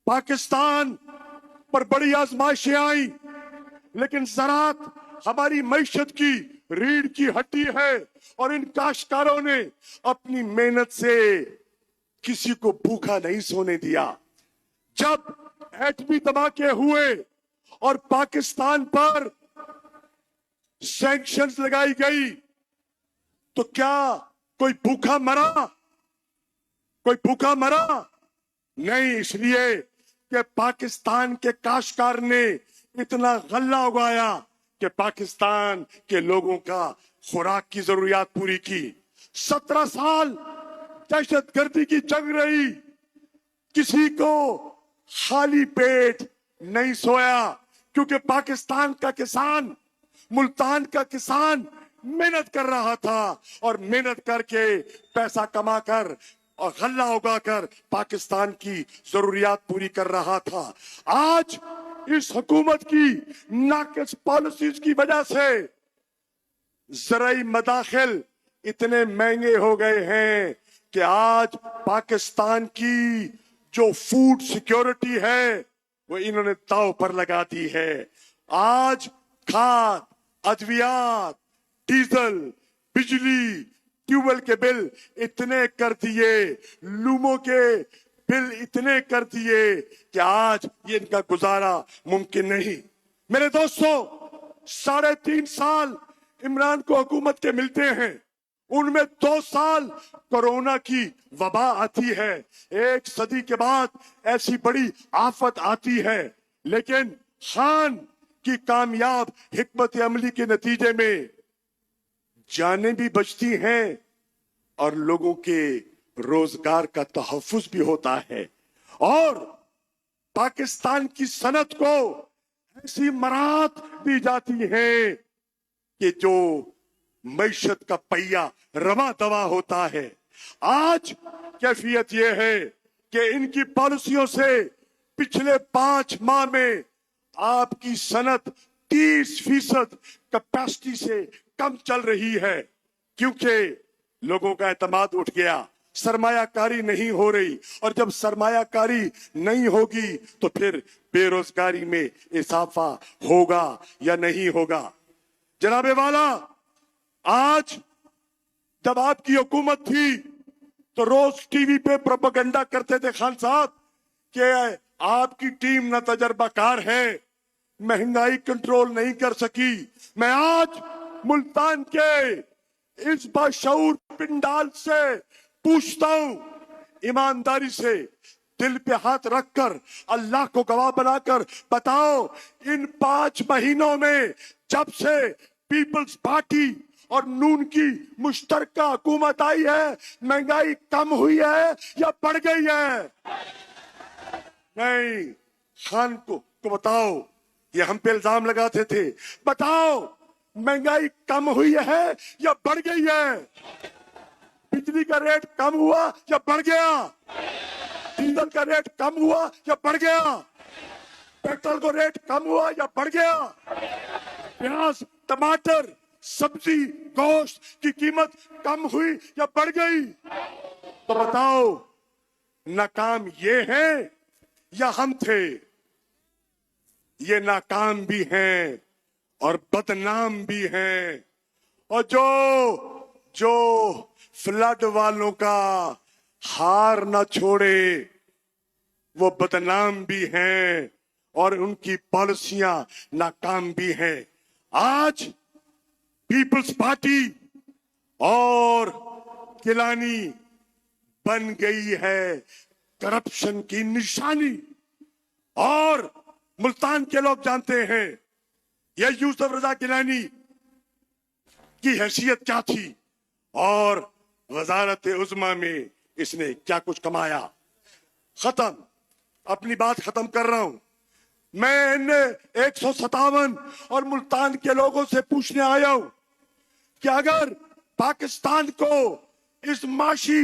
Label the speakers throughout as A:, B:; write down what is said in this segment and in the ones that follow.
A: पाकिस्तान पर बड़ी आजमाइशें आई, लेकिन ज़राअत हमारी मईशत की रीढ़ की हड्डी है और इन काश्तकारों ने अपनी मेहनत से किसी को भूखा नहीं सोने दिया। जब एटमी धमाके हुए और पाकिस्तान पर सैंक्शंस लगाई गई तो क्या कोई भूखा मरा? कोई भूखा मरा नहीं, इसलिए कि पाकिस्तान के काश्तकार ने इतना गल्ला उगाया कि पाकिस्तान के लोगों का खुराक की जरूरियात पूरी की। 17 साल दहशतगर्दी की जंग रही, किसी को खाली पेट नहीं सोया, क्योंकि पाकिस्तान का किसान, मुल्तान का किसान मेहनत कर रहा था और मेहनत करके पैसा कमाकर और गल्ला उगाकर पाकिस्तान की जरूरियात पूरी कर रहा था। आज इस हुकूमत की नाकिस पॉलिसीज की वजह से ज़राई मदाखिल इतने महंगे हो गए हैं कि आज पाकिस्तान की जो फूड सिक्योरिटी है वो इन्होंने दांव पर लगा दी है। आज खाद, अद्वियात, डीजल, बिजली, ट्यूबवेल के बिल इतने कर दिए, लूमों के बिल इतने कर दिए कि आज ये इनका गुजारा मुमकिन नहीं। मेरे दोस्तों, 3.5 साल इमरान को हुकूमत के मिलते हैं, उनमें 2 साल कोरोना की वबा आती है, 1 सदी के बाद ऐसी बड़ी आफत आती है, लेकिन खान की कामयाब हिकमत अमली के नतीजे में जानें भी बचती हैं और लोगों के रोजगार का तहफ्फुज भी होता है और पाकिस्तान की सनत को ऐसी मराहत दी जाती है कि जो मईशत का पहिया रवा दवा होता है। आज कैफियत यह है कि इनकी पॉलिसियों से पिछले 5 माह में आपकी सनत 30% कैपेसिटी से कम चल रही है, क्योंकि लोगों का एतमाद उठ गया, सरमायाकारी नहीं हो रही, और जब सरमायाकारी नहीं होगी तो फिर बेरोजगारी में इजाफा होगा या नहीं होगा। जनाबे वाला, आज जब आपकी हुकूमत थी तो रोज टीवी पे प्रोपेगेंडा करते थे खान साहब कि आपकी टीम ना तजर्बाकार है, महंगाई कंट्रोल नहीं कर सकी। मैं आज मुल्तान के इस बाशऊर पिंडाल से पूछता हूं, ईमानदारी से दिल पे हाथ रखकर, अल्लाह को गवाह बनाकर बताओ, इन 5 महीनों में जब से पीपल्स पार्टी और नून की मुश्तरका हुकूमत आई है, महंगाई कम हुई है या बढ़ गई है? नहीं, खान को बताओ, ये हम पे इल्जाम लगाते थे, बताओ महंगाई कम हुई है या बढ़ गई है? बिजली का रेट कम हुआ या बढ़ गया? डीजल का रेट कम हुआ या बढ़ गया? पेट्रोल का रेट कम हुआ या बढ़ गया? प्याज, टमाटर, सब्जी, गोश्त की कीमत कम हुई या बढ़ गई? तो बताओ, नाकाम ये है या हम थे? ये नाकाम भी हैं और बदनाम भी हैं, और जो फ्लड वालों का हार न छोड़े वो बदनाम भी हैं और उनकी पॉलिसियां नाकाम भी हैं। आज पीपल्स पार्टी और गिलानी बन गई है करप्शन की निशानी, और मुल्तान के लोग जानते हैं ये यूसुफ रजा गिलानी की हैसियत क्या थी और वजारत उज़्मा में इसने क्या कुछ कमाया। खत्म, अपनी बात खत्म कर रहा हूं। मैं इन 157 और मुल्तान के लोगों से पूछने आया हूं कि अगर पाकिस्तान को इस माशी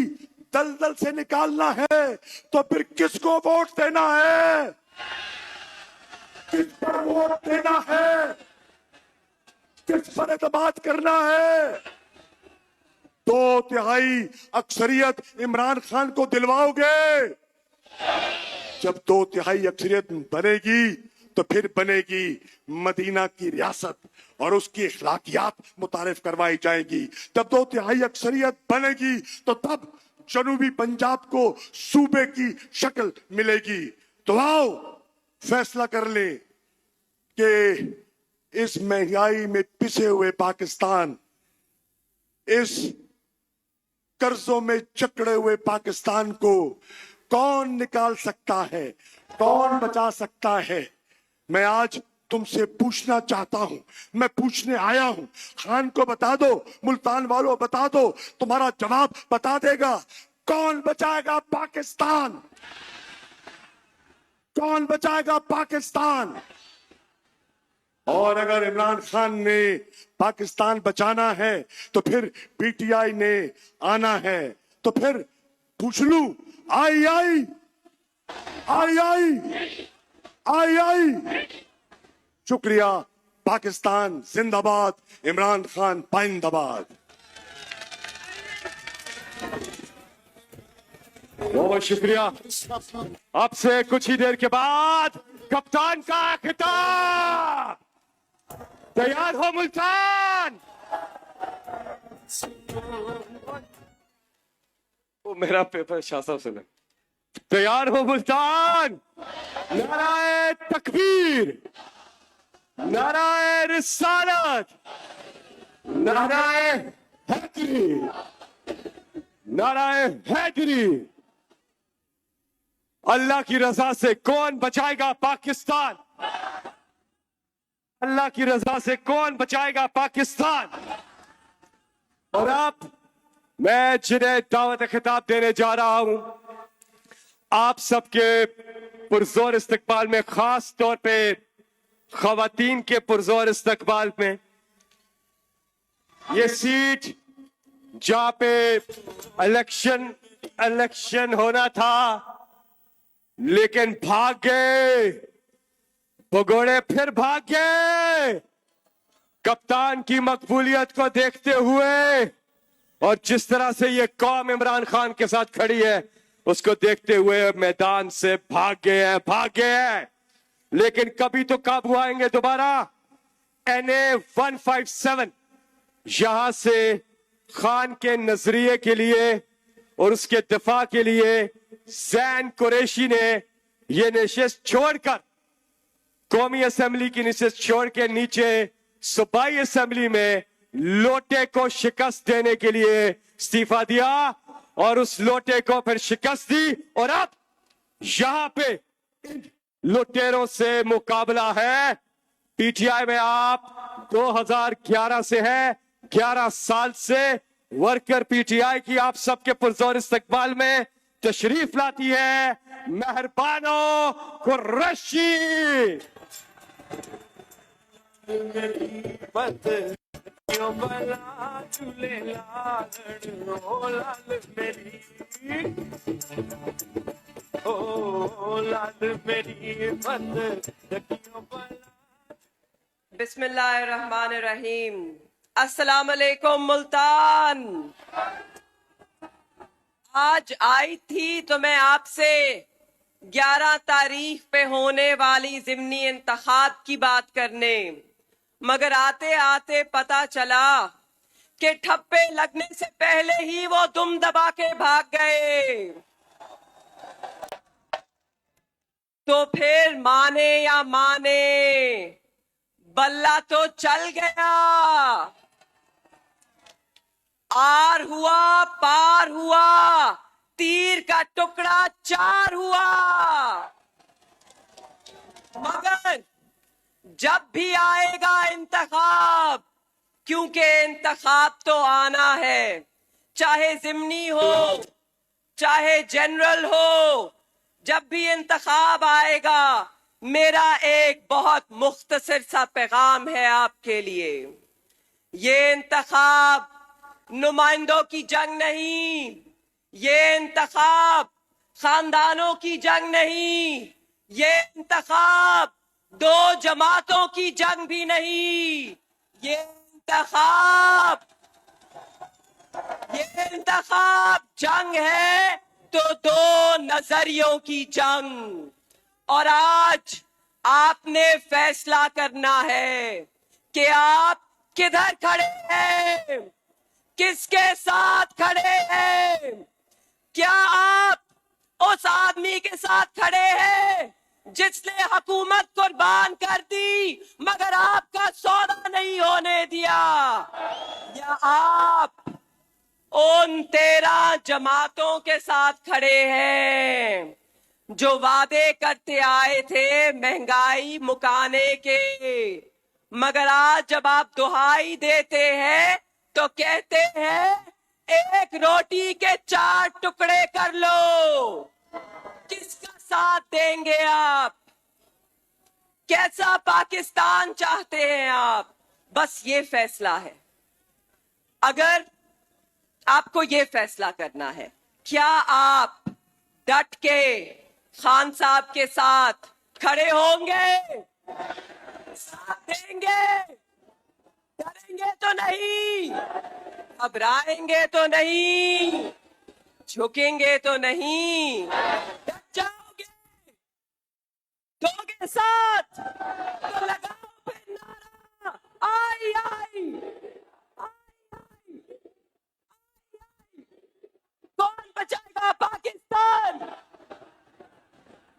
A: दलदल से निकालना है तो फिर किसको वोट देना है? किस पर वोट देना है? किस पर एतमाद करना है? 2/3 अक्सरियत इमरान खान को दिलवाओगे? जब 2/3 अक्सरियत बनेगी तो फिर बनेगी मदीना की रियासत और उसकी अखलाकियात मुतारिफ करवाई जाएगी। जब 2/3 अक्सरियत बनेगी तो तब जनूबी पंजाब को सूबे की शक्ल मिलेगी। तो आओ फैसला कर ले कि इस महंगाई में पिसे हुए पाकिस्तान, इस कर्जों में जकड़े हुए पाकिस्तान को कौन निकाल सकता है, कौन बचा सकता है। मैं आज तुमसे पूछना चाहता हूं, मैं पूछने आया हूं। खान को बता दो, मुल्तान वालों बता दो, तुम्हारा जवाब बता देगा। कौन बचाएगा पाकिस्तान? कौन बचाएगा पाकिस्तान? और अगर इमरान खान ने पाकिस्तान बचाना है तो फिर पीटीआई ने आना है। तो फिर पूछ लूं, आई आई आई आई आई आई। शुक्रिया। पाकिस्तान जिंदाबाद, इमरान खान पाइंदाबाद।
B: बहुत शुक्रिया। आपसे कुछ ही देर के बाद कप्तान का खिताब। तैयार हो मुल्तान? वो मेरा पेपर शाह साहब सुना। तैयार हो मुल्तान? नाराए तकबीर, नाराए रिसालत, नाराए हैदरी, नाराए हैदरी। अल्लाह की रजा से कौन बचाएगा पाकिस्तान? अल्लाह की रजा से कौन बचाएगा पाकिस्तान? और अब मैं जिन्हें दावत खिताब देने जा रहा हूं, आप सबके पुरजोर इस्तकबाल में, खास तौर पे खवातीन के पुरजोर इस्तकबाल में, ये सीट जहां पे इलेक्शन होना था लेकिन भाग गए भगोड़े, फिर भाग गए। कप्तान की मकबूलियत को देखते हुए और जिस तरह से ये कौम इमरान खान के साथ खड़ी है उसको देखते हुए मैदान से भाग गए हैं। लेकिन कभी तो काबू आएंगे दोबारा। NA 157 यहां से खान के नजरिए के लिए और उसके दिफा के लिए जैन कुरैशी ने यह नशिस्त छोड़कर, कौमी असेंबली की नशिस्त छोड़ के नीचे सूबाई असेंबली में लोटे को शिकस्त देने के लिए इस्तीफा दिया और उस लोटे को फिर शिकस्त दी। और अब यहां पे इन लुटेरों से मुकाबला है। पीटीआई में आप 2011 से है, 11 साल से वर्कर पीटीआई की आप सबके पुरजोर इस्तकबाल में तशरीफ लाती है मेहरबानो कुरैशी।
C: बिस्मिल्लाहिर्रहमानिर्रहीम। अस्सलाम वालेकुम मुल्तान। आज आई थी तो मैं आपसे 11 तारीख पे होने वाली ज़िमनी इंतखाब की बात करने, मगर आते आते पता चला कि ठप्पे लगने से पहले ही वो दुम दबा के भाग गए। तो फिर माने या माने, बल्ला तो चल गया। आर हुआ पार हुआ, तीर का टुकड़ा 4 हुआ। मगर जब भी आएगा इंतखाब, क्योंकि इंतखाब तो आना है, चाहे जिमनी हो चाहे जनरल हो, जब भी इंतखाब आएगा मेरा एक बहुत मुख्तसर सा पैगाम है आपके लिए। ये इंतखाब नुमाइंदों की जंग नहीं, ये इंतखाब खानदानों की जंग नहीं, ये इंतखाब 2 जमातों की जंग भी नहीं, ये इंतखाब जंग है तो 2 नजरियों की जंग। और आज आपने फैसला करना है कि आप किधर खड़े हैं, किसके साथ खड़े हैं। क्या आप उस आदमी के साथ खड़े हैं जिसने हुकूमत कुर्बान कर दी मगर आपका सौदा नहीं होने दिया, या आप उन 13 जमातों के साथ खड़े हैं जो वादे करते आए थे महंगाई मुकाने के, मगर आज जब आप दुहाई देते हैं तो कहते हैं एक रोटी के 4 टुकड़े कर लो। किसका साथ देंगे आप? कैसा पाकिस्तान चाहते हैं आप? बस ये फैसला है। अगर आपको ये फैसला करना है, क्या आप डट के खान साहब के साथ खड़े होंगे, साथ देंगे, डरेंगे तो नहीं, घबराएंगे तो नहीं, झुकेंगे तो नहीं, डट जाओगे, दोगे साथ तो लगाओ फिर नारा आई आई, कौन बचाएगा पाकिस्तान?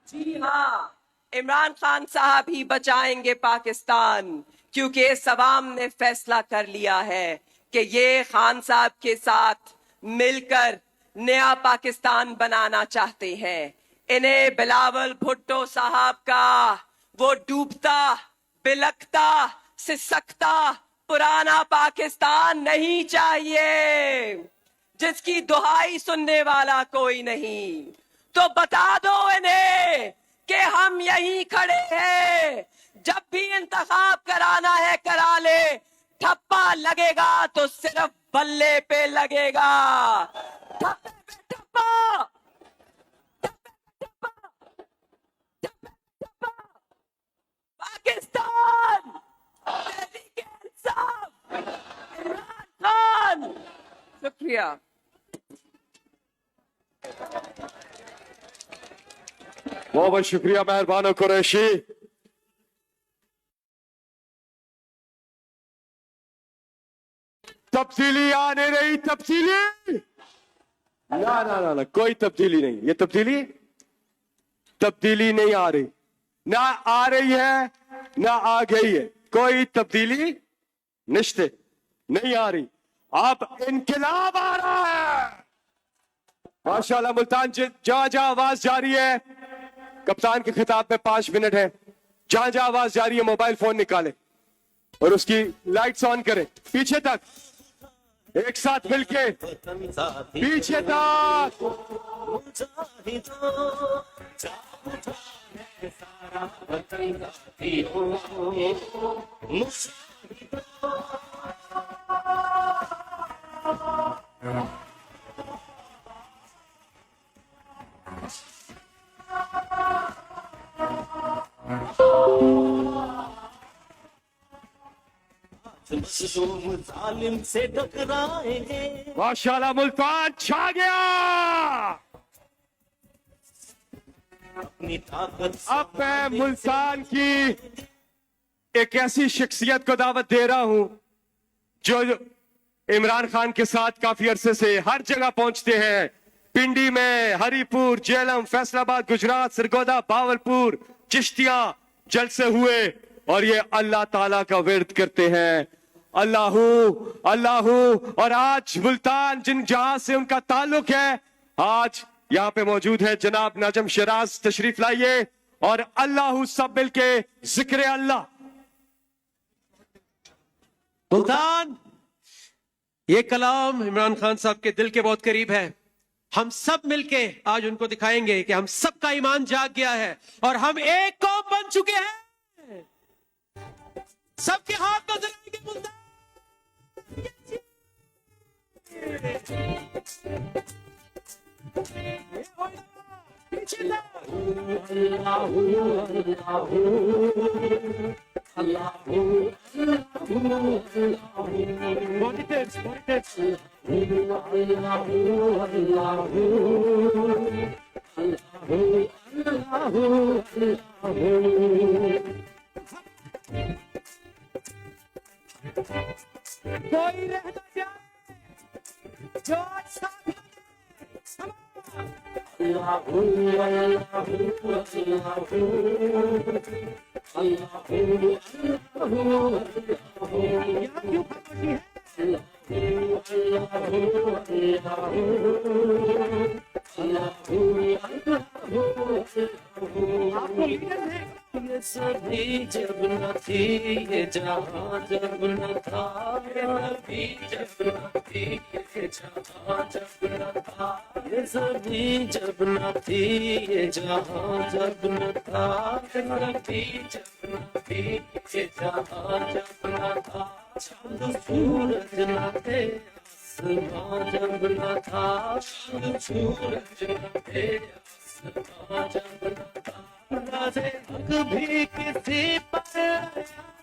C: जी हाँ, इमरान खान साहब ही बचाएंगे पाकिस्तान, क्योंकि इस अवाम ने फैसला कर लिया है कि ये खान साहब के साथ मिलकर नया पाकिस्तान बनाना चाहते हैं। इन्हें बिलावल भुट्टो साहब का वो डूबता, बिलखता, सिसकता पुराना पाकिस्तान नहीं चाहिए जिसकी दुहाई सुनने वाला कोई नहीं। तो बता दो इन्हें कि हम यहीं खड़े हैं, जब भी इंतखाब कराना है करा ले, ठप्पा लगेगा तो सिर्फ बल्ले पे लगेगा। ठप्पे पे ठप्पा, ठप्पे पे ठप्पा, ठप्पे पे ठप्पा। पाकिस्तान, तहरीक-ए-इंसाफ, इमरान खान। शुक्रिया।
B: बहुत बहुत शुक्रिया मेहरबान कुरैशी। तब्दीली आने रही, तब्दीली ना ना ना ना, कोई तब्दीली नहीं। ये तब्दीली नहीं आ रही, ना आ रही है ना आ गई है। कोई तब्दीली निश्चित नहीं आ रही। अब इनकलाब आ रहा है माशाल्लाह। मुल्तान जहां जहां आवाज जा रही है, कप्तान के खिताब में 5 मिनट है। जहां जहां आवाज जा रही है मोबाइल फोन निकाले और उसकी लाइट्स ऑन करें। पीछे तक एक साथ मिलके, पीछे तक।
D: जालिम से टकराएंगे।
B: माशाल्लाह मुल्तान छा गया।
D: अपनी ताकत
B: अब मैं मुल्तान की एक ऐसी शख्सियत को दावत दे रहा हूं जो इमरान खान के साथ काफी अरसे से हर जगह पहुंचते हैं। पिंडी में, हरीपुर, जेलम, फैसलाबाद, गुजरात, सरगोदा, बावलपुर, चिश्तिया जलसे हुए और ये अल्लाह ताला का विर्द करते हैं, अल्लाहू अल्लाहू। और आज मुल्तान जिन जहां से उनका ताल्लुक है, आज यहाँ पे मौजूद है जनाब नजम शराज। तशरीफ लाइए और अल्लाहू सब मिल के जिक्र अल्लाह।
E: मुल्तान, ये कलाम इमरान खान साहब के दिल के बहुत करीब है। हम सब मिलके आज उनको दिखाएंगे कि हम सबका ईमान जाग गया है और हम एक कौम बन चुके हैं। सबके हाथ नजर आएंगे मुल्तान। पीछे कोई रह न जाए जो आज साथ यहाँ क्यों खामोशी है? आपको लीडर है
D: ये सभी जब न थी, ये जहां जब न था, ये सभी जब न थी, ये जहां जब न था, ये सभी जब न थी, ये जहां जब न था, ये सभी जब न थी, ये जहां जब न था, चांद सूरज न थे, आसमां जब न था, चांद सूरज न थे, आसमां जब न था, राज़े हक भी किसी पर आया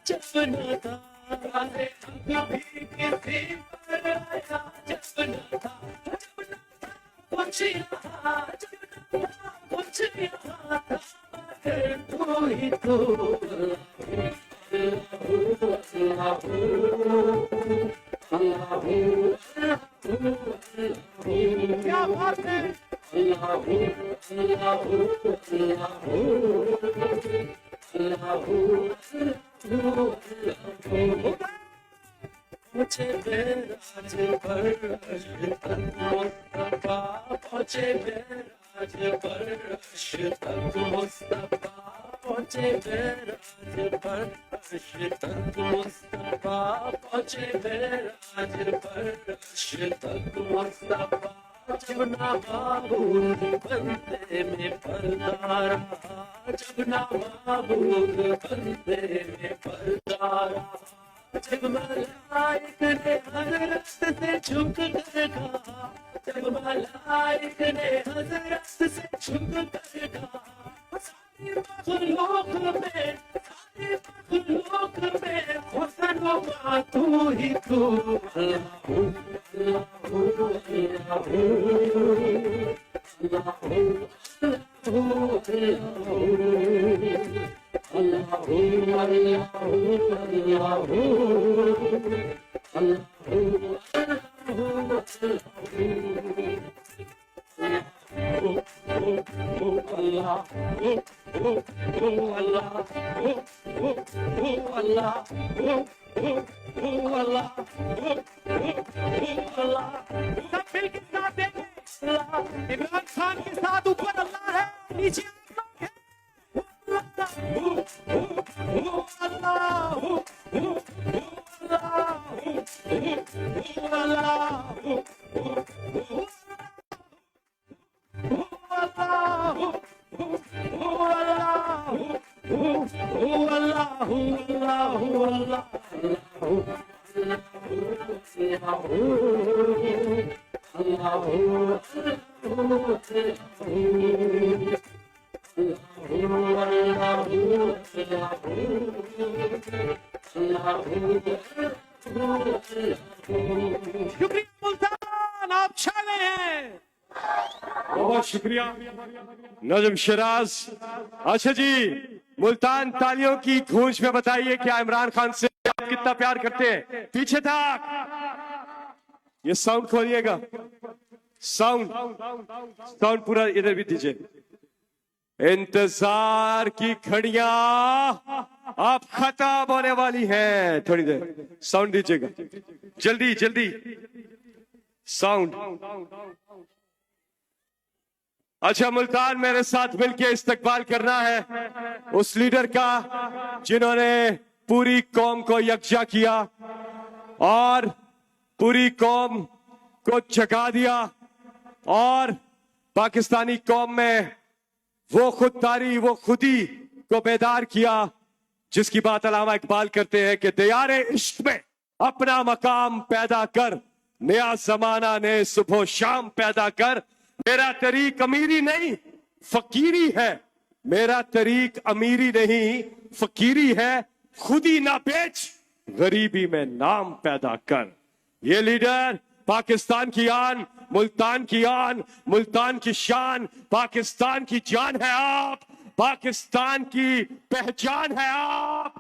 D: जब न था, राज़े हक भी किसी पर आया जब न था, जब न था कुछ यहाँ, जब न था कुछ यहाँ था, मगर तू ही तू,
E: क्या बात है?
D: मुझे बेराज पर मुस्तफा, मुझे बेराज पर मुस्तफा, मुझे बेराज पर मुस्तफा, मुझे बेराज पर मुस्तफा, जब ना माबूद बंदे में पर्दा रहा, जब ना माबूद बंदे में पर्दा रहा, जब मलाइक ने हज़रत से झुक कर कहा, जब मलाइक ने हज़रत से झुक कर कहा, सारी मखलूक में, सारी मखलूक में हुस्न हुआ तू ही तू,
E: सब मिलकर साथ देंगे। इमरान खान के साथ ऊपर अल्लाह है, नीचे आसमान है। शुक्रिया मुल्तान, आप छा गए हैं।
B: बहुत शुक्रिया नजम शिराज। अच्छा जी, मुल्तान तालियों की गूंज में बताइए क्या इमरान खान से आप कितना प्यार करते हैं? पीछे तक ये साउंड खोलिएगा, साउंड पूरा इधर भी दीजिए। इंतजार की घड़ियां आप खत्म होने वाली हैं, थोड़ी देर साउंड दीजिएगा, जल्दी जल्दी साउंड। अच्छा मुल्तान, मेरे साथ मिलके इस्तकबाल करना है उस लीडर का जिन्होंने पूरी कौम को यकजा किया और पूरी कौम को जगा दिया और पाकिस्तानी कौम में वो खुददारी, वो खुदी को बेदार किया, जिसकी बात अल्लामा इकबाल करते हैं कि दियारे इश्क में अपना मकाम पैदा कर, नया जमाना ने सुबह शाम पैदा कर। मेरा तरीक अमीरी नहीं फकीरी है, मेरा तरीक अमीरी नहीं फकीरी है, खुदी ना बेच गरीबी में नाम पैदा कर। ये लीडर पाकिस्तान की आन, मुल्तान की आन, मुल्तान की शान, पाकिस्तान की जान है आप, पाकिस्तान की पहचान है आप।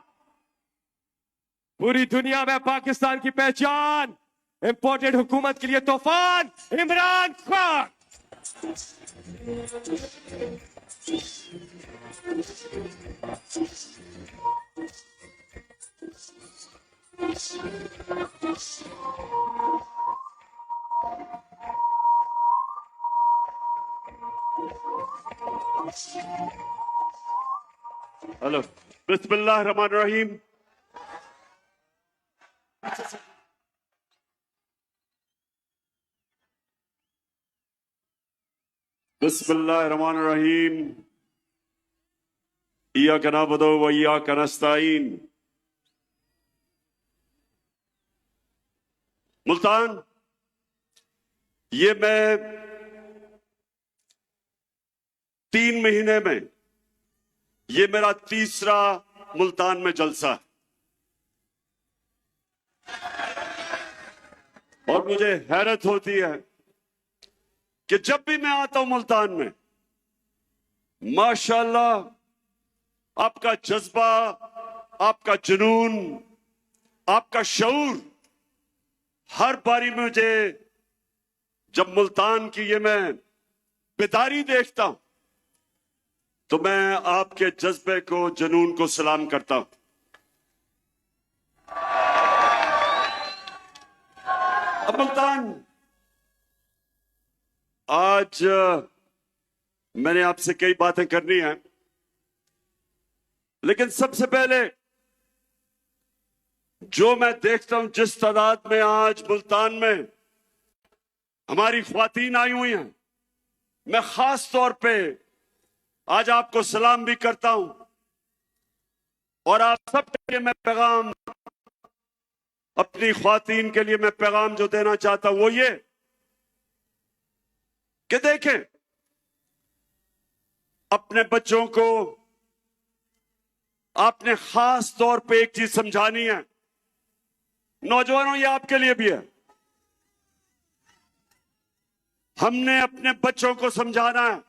B: पूरी दुनिया में पाकिस्तान की पहचान, इंपोर्टेड हुकूमत के लिए तूफान इमरान खान।
A: हेलो, बिस्मिल्लाह रहमान रहीम। बिस्मिल्लाह रहमान रहीम। इय्याका नअबुदु व इय्याका नस्तईन। मुल्तान, ये मैं 3 महीने में ये मेरा तीसरा मुल्तान में जलसा है और मुझे हैरत होती है कि जब भी मैं आता हूं मुल्तान में, माशाअल्लाह आपका जज्बा, आपका जुनून, आपका शऊर, हर बारी मुझे जब मुल्तान की ये मैं बेदारी देखता हूं तो मैं आपके जज्बे को, जुनून को सलाम करता हूं। अब मुल्तान, आज मैंने आपसे कई बातें करनी है, लेकिन सबसे पहले जो मैं देखता हूं, जिस तादाद में आज मुल्तान में हमारी ख्वातीन आई हुई हैं, मैं खास तौर पे आज आपको सलाम भी करता हूं और आप सबके लिए मैं पैगाम, अपनी ख्वातीन के लिए मैं पैगाम जो देना चाहता हूं वो ये कि देखें, अपने बच्चों को आपने खास तौर पे एक चीज समझानी है। नौजवानों, ये आपके लिए भी है। हमने अपने बच्चों को समझाना है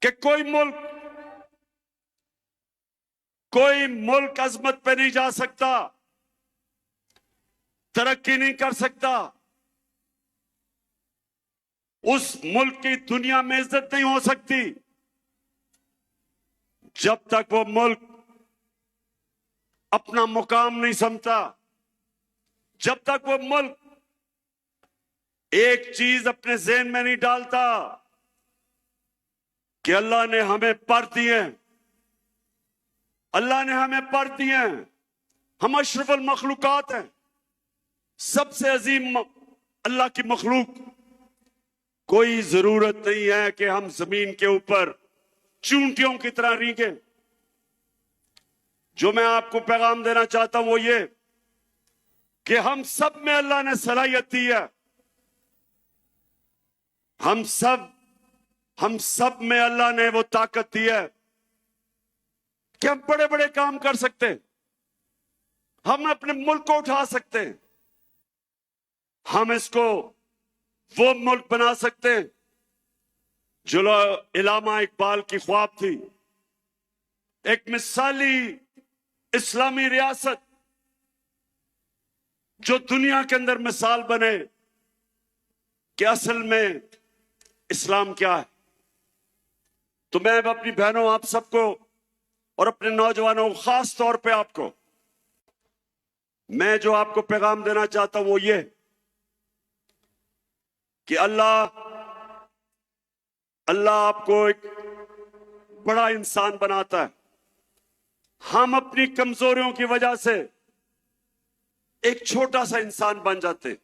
A: कि कोई मुल्क अजमत पे नहीं जा सकता, तरक्की नहीं कर सकता, उस मुल्क की दुनिया में इज्जत नहीं हो सकती जब तक वो मुल्क अपना मुकाम नहीं समझता, जब तक वो मुल्क एक चीज अपने ज़हन में नहीं डालता कि अल्लाह ने हमें पर दिए, अल्लाह ने हमें पर दिए हैं, हम अशरफुल मखलूकात हैं, सबसे अजीम अल्लाह की मखलूक। कोई जरूरत नहीं है कि हम जमीन के ऊपर चूंटियों की तरह रींगे। जो मैं आपको पैगाम देना चाहता हूं वो ये कि हम सब में अल्लाह ने सलाहियत दी है, हम सब में अल्लाह ने वो ताकत दी है कि हम बड़े बड़े काम कर सकते हैं, हम अपने मुल्क को उठा सकते हैं, हम इसको वो मुल्क बना सकते हैं जो इलामा इकबाल की ख्वाब थी, एक मिसाली इस्लामी रियासत जो दुनिया के अंदर मिसाल बने कि असल में इस्लाम क्या है। तो मैं अपनी बहनों, आप सबको और अपने नौजवानों, खास तौर पे आपको, मैं जो आपको पैगाम देना चाहता हूं वो ये कि अल्लाह आपको एक बड़ा इंसान बनाता है। हम अपनी कमजोरियों की वजह से एक छोटा सा इंसान बन जाते।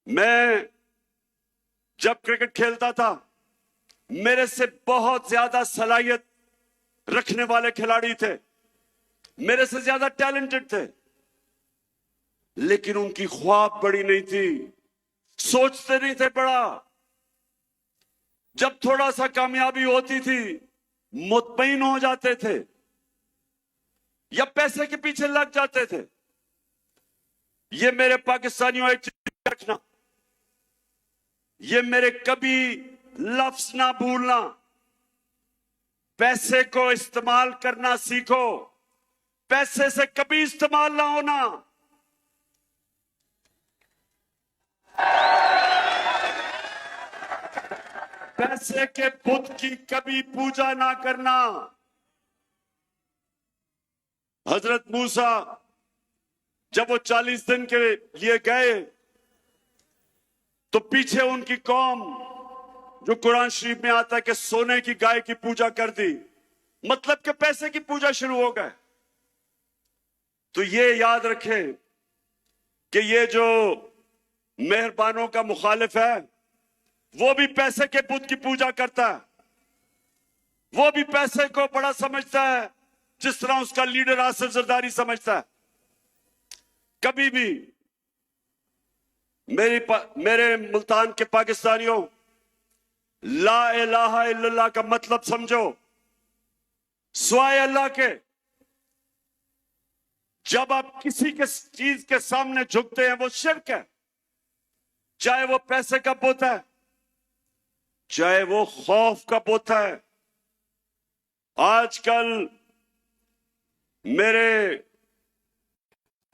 A: मैं जब क्रिकेट खेलता था, मेरे से बहुत ज्यादा सलाहियत रखने वाले खिलाड़ी थे, मेरे से ज्यादा टैलेंटेड थे, लेकिन उनकी ख्वाब बड़ी नहीं थी, सोचते नहीं थे बड़ा। जब थोड़ा सा कामयाबी होती थी मुतमईन हो जाते थे या पैसे के पीछे लग जाते थे
F: ये मेरे पाकिस्तानियों एक चीज रखना, ये मेरे कभी लफ्ज ना भूलना, पैसे को इस्तेमाल करना सीखो, पैसे से कभी इस्तेमाल ना होना। पैसे के बुत की कभी पूजा ना करना। हजरत मूसा जब वो 40 दिन के लिए गए तो पीछे उनकी कौम, जो कुरान शरीफ में आता है कि सोने की गाय की पूजा कर दी, मतलब कि पैसे की पूजा शुरू हो गए। तो ये याद रखें कि ये जो मेहरबानों का मुखालिफ है वो भी पैसे के बुत की पूजा करता है, वो भी पैसे को बड़ा समझता है जिस तरह उसका लीडर आसिफ जरदारी समझता है। कभी भी मेरे मुल्तान के पाकिस्तानियों, ला इलाहा इल्लल्लाह का मतलब समझो, स्वाय अल्लाह के। जब आप किसी के चीज के सामने झुकते हैं वो शिर्क है, चाहे वो पैसे का बुत है, चाहे वो खौफ का बुत है। आजकल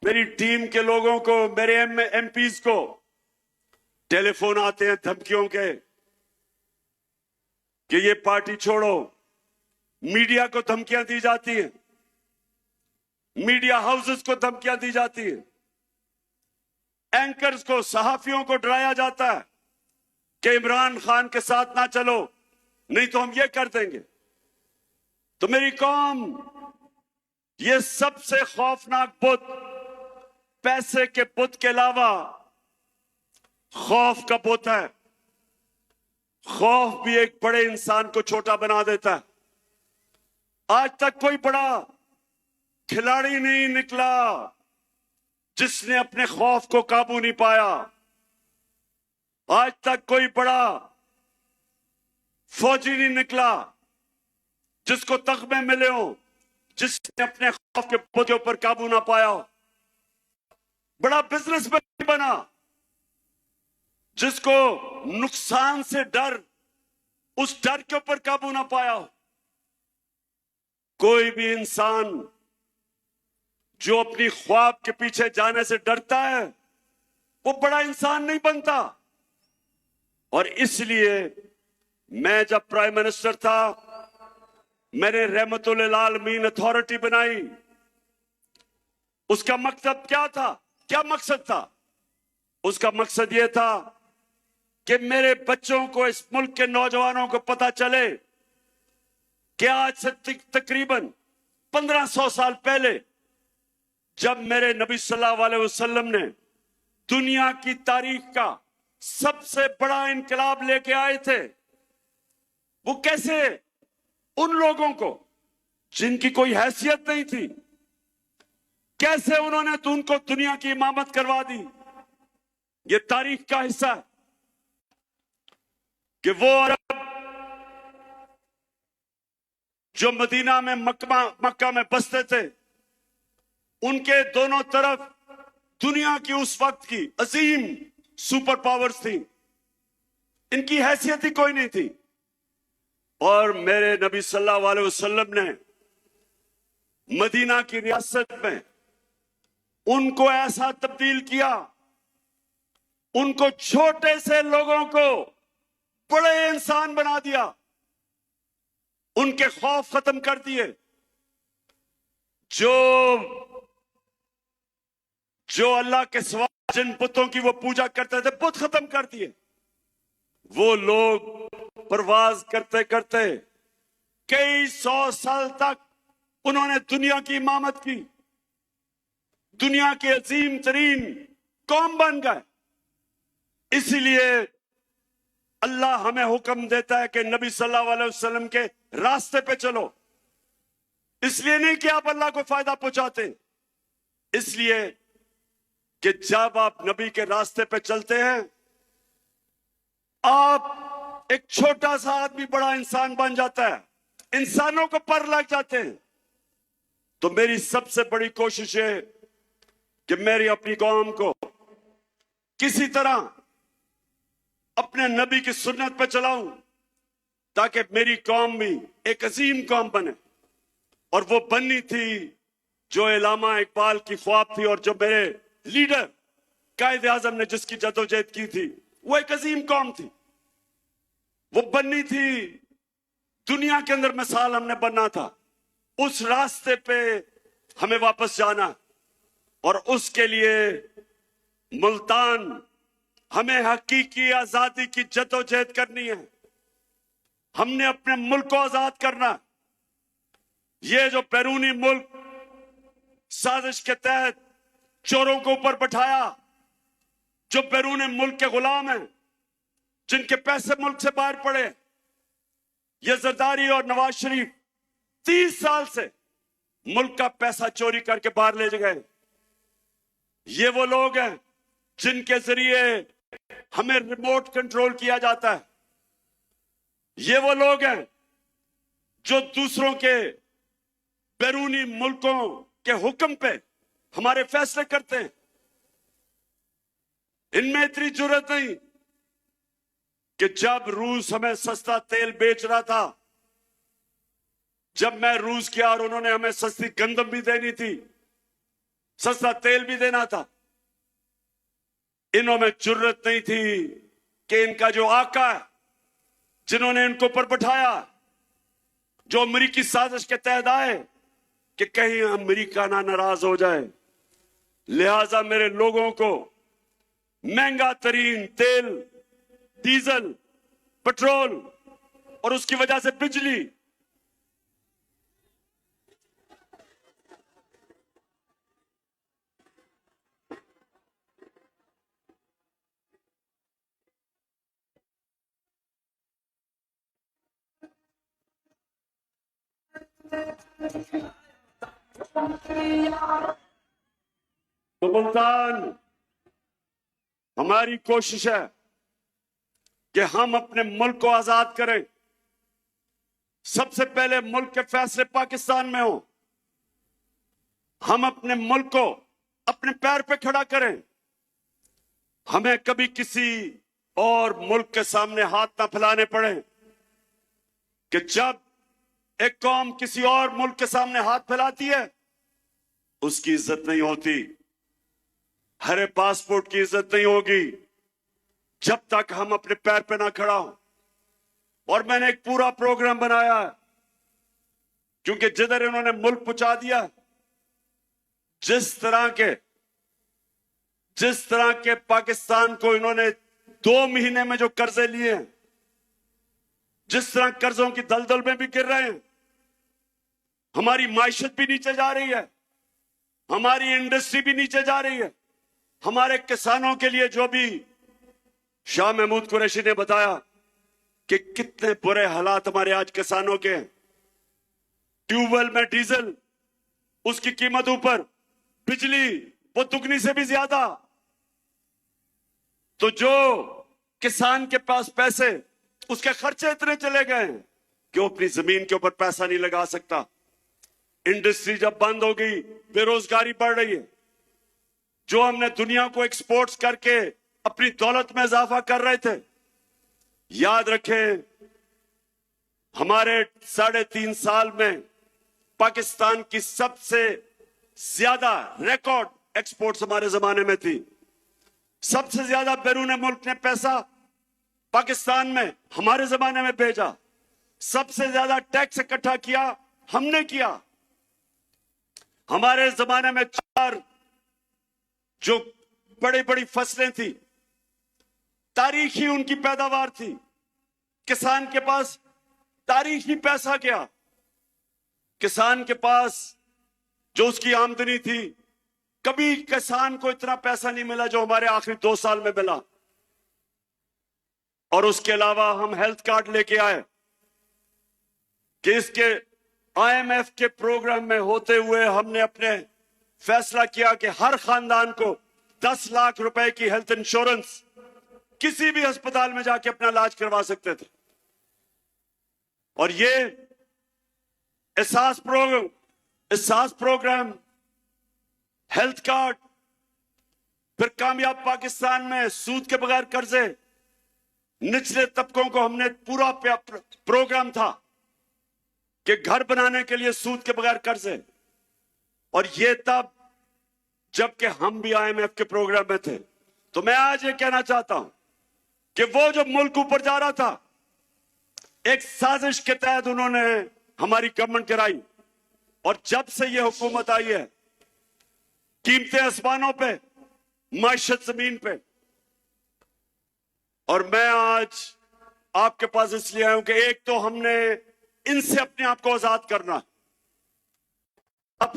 F: मेरी टीम के लोगों को, मेरे एमपीज को टेलीफोन आते हैं धमकियों के कि ये पार्टी छोड़ो। मीडिया को धमकियां दी जाती हैं, मीडिया हाउसेस को धमकियां दी जाती हैं, एंकर्स को, सहाफियों को डराया जाता है कि इमरान खान के साथ ना चलो नहीं तो हम ये कर देंगे। तो मेरी कौम, ये सबसे खौफनाक बुत पैसे के बुत के अलावा खौफ का बुत है। खौफ भी एक बड़े इंसान को छोटा बना देता है। आज तक कोई बड़ा खिलाड़ी नहीं निकला जिसने अपने खौफ को काबू नहीं पाया। आज तक कोई बड़ा फौजी नहीं निकला जिसको तगमे मिले हो, जिसने अपने खौफ के बुत के ऊपर काबू ना पाया हो। बड़ा बिजनेसमैन बना जिसको नुकसान से डर, उस डर के ऊपर काबू ना पाया हो। कोई भी इंसान जो अपनी ख्वाब के पीछे जाने से डरता है वो बड़ा इंसान नहीं बनता। और इसलिए मैं जब प्राइम मिनिस्टर था, मैंने रहमतुल आलमीन अथॉरिटी बनाई। उसका मकसद क्या था? क्या मकसद था? उसका मकसद यह था कि मेरे बच्चों को, इस मुल्क के नौजवानों को पता चले कि आज से तकरीबन 1500 साल पहले जब मेरे नबी सल्लल्लाहु अलैहि वसल्लम ने दुनिया की तारीख का सबसे बड़ा इनकलाब लेके आए थे, वो कैसे उन लोगों को जिनकी कोई हैसियत नहीं थी, कैसे उन्होंने तो उनको दुनिया की इमामत करवा दी। ये तारीख का हिस्सा है कि वो अरब जो मदीना में मक्का में बसते थे, उनके दोनों तरफ दुनिया की उस वक्त की अजीम सुपर पावर्स थी, इनकी हैसियत ही कोई नहीं थी। और मेरे नबी सल्लल्लाहु अलैहि वसल्लम ने मदीना की रियासत में उनको ऐसा तब्दील किया, उनको छोटे से लोगों को बड़े इंसान बना दिया, उनके खौफ खत्म कर दिए। जो अल्लाह के सिवा जिन बुतों की वो पूजा करते थे, बुत खत्म कर दिए। वो लोग परवाज करते करते कई 100 साल तक उन्होंने दुनिया की इमामत की, दुनिया के अजीम तरीन कौम बन गए। इसीलिए अल्लाह हमें हुक्म देता है कि नबी सल्लल्लाहु अलैहि वसल्लम के रास्ते पे चलो। इसलिए नहीं कि आप अल्लाह को फायदा पहुंचाते, इसलिए कि जब आप नबी के रास्ते पे चलते हैं, आप एक छोटा सा आदमी बड़ा इंसान बन जाता है, इंसानों को पर लग जाते हैं। तो मेरी सबसे बड़ी कोशिश है कि मेरी अपनी कौम को किसी तरह अपने नबी की सुन्नत पे चलाऊं, ताकि मेरी कौम भी एक अजीम कौम बने। और वो बननी थी जो इलामा इकबाल की ख्वाब थी, और जो मेरे लीडर कायद आजम ने जिसकी जदोजहद की थी, वो एक अजीम कौम थी। वो बननी थी, दुनिया के अंदर मिसाल हमने बनना था। उस रास्ते पे हमें वापस जाना, और उसके लिए मुल्तान हमें हकीकी आजादी की जदोजहद करनी है। हमने अपने मुल्क को आजाद करना। ये जो बैरूनी मुल्क साजिश के तहत चोरों को ऊपर बैठाया, जो बैरूनी मुल्क के गुलाम हैं, जिनके पैसे मुल्क से बाहर पड़े, ये जरदारी और नवाज शरीफ 30 साल से मुल्क का पैसा चोरी करके बाहर ले गए। ये वो लोग हैं जिनके जरिए हमें रिमोट कंट्रोल किया जाता है। ये वो लोग हैं जो दूसरों के बैरूनी मुल्कों के हुक्म पे हमारे फैसले करते हैं। इनमें इतनी जरूरत नहीं कि जब रूस हमें सस्ता तेल बेच रहा था, जब मैं रूस गया और उन्होंने हमें सस्ती गंदम भी देनी थी, सस्ता तेल भी देना था, इन्हों में जरूरत नहीं थी कि इनका जो आका है, जिन्होंने इनको ऊपर बैठाया, जो अमेरिकी साजिश के तहत आए कि कहीं अमेरिका ना नाराज हो जाए, लिहाजा मेरे लोगों को महंगा तरीन तेल, डीजल, पेट्रोल और उसकी वजह से बिजली, तो मुल्तान हमारी कोशिश है कि हम अपने मुल्क को आजाद करें। सबसे पहले मुल्क के फैसले पाकिस्तान में हो। हम अपने मुल्क को अपने पैर पे खड़ा करें। हमें कभी किसी और मुल्क के सामने हाथ ना फैलाने पड़े कि जब एक कौम किसी और मुल्क के सामने हाथ फैलाती है, उसकी इज्जत नहीं होती। हरे पासपोर्ट की इज्जत नहीं होगी जब तक हम अपने पैर पे ना खड़ा हो। और मैंने एक पूरा प्रोग्राम बनाया है, क्योंकि जिधर इन्होंने मुल्क पहुंचा दिया, जिस तरह के पाकिस्तान को इन्होंने 2 महीने में जो कर्जे लिए हैं, जिस तरह कर्जों की दलदल में भी गिर रहे हैं, हमारी माइशत भी नीचे जा रही है, हमारी इंडस्ट्री भी नीचे जा रही है। हमारे किसानों के लिए जो भी शाह महमूद कुरैशी ने बताया कि कितने बुरे हालात हमारे आज किसानों के हैं। ट्यूबवेल में डीजल, उसकी कीमत ऊपर, बिजली वो दुगनी से भी ज्यादा। तो जो किसान के पास पैसे, उसके खर्चे इतने चले गए हैं कि वो अपनी जमीन के ऊपर पैसा नहीं लगा सकता। इंडस्ट्री जब बंद हो गई, बेरोजगारी बढ़ रही है। जो हमने दुनिया को एक्सपोर्ट्स करके अपनी दौलत में इजाफा कर रहे थे, याद रखें हमारे 3.5 साल में पाकिस्तान की सबसे ज्यादा रिकॉर्ड एक्सपोर्ट्स हमारे जमाने में थी। सबसे ज्यादा बैरून मुल्क ने पैसा पाकिस्तान में हमारे जमाने में भेजा। सबसे ज्यादा टैक्स इकट्ठा किया हमने किया। हमारे जमाने में 4 जो बड़ी बड़ी फसलें थी, तारीखी उनकी पैदावार थी। किसान के पास तारीखी पैसा क्या, किसान के पास जो उसकी आमदनी थी, कभी किसान को इतना पैसा नहीं मिला जो हमारे आखिरी 2 साल में मिला। और उसके अलावा हम हेल्थ कार्ड लेके आए कि इसके IMF के प्रोग्राम में होते हुए हमने अपने फैसला किया कि हर खानदान को 10 लाख रुपए की हेल्थ इंश्योरेंस किसी भी अस्पताल में जाके अपना इलाज करवा सकते थे। और ये एहसास प्रोग्राम, हेल्थ कार्ड फिर कामयाब पाकिस्तान में सूद के बगैर कर्जे, निचले तबकों को हमने पूरा प्रोग्राम था कि घर बनाने के लिए सूद के बगैर कर्जे, और ये तब जबकि हम भी IMF के प्रोग्राम में थे। तो मैं आज ये कहना चाहता हूं कि वो जो मुल्क ऊपर जा रहा था, एक साजिश के तहत उन्होंने हमारी गवर्नमेंट कराई, और जब से ये हुकूमत आई है, कीमतें आसमानों पे, माइशत जमीन पे। और मैं आज आपके पास इसलिए आया हूं कि एक तो हमने इनसे अपने आप को आजाद करना। अब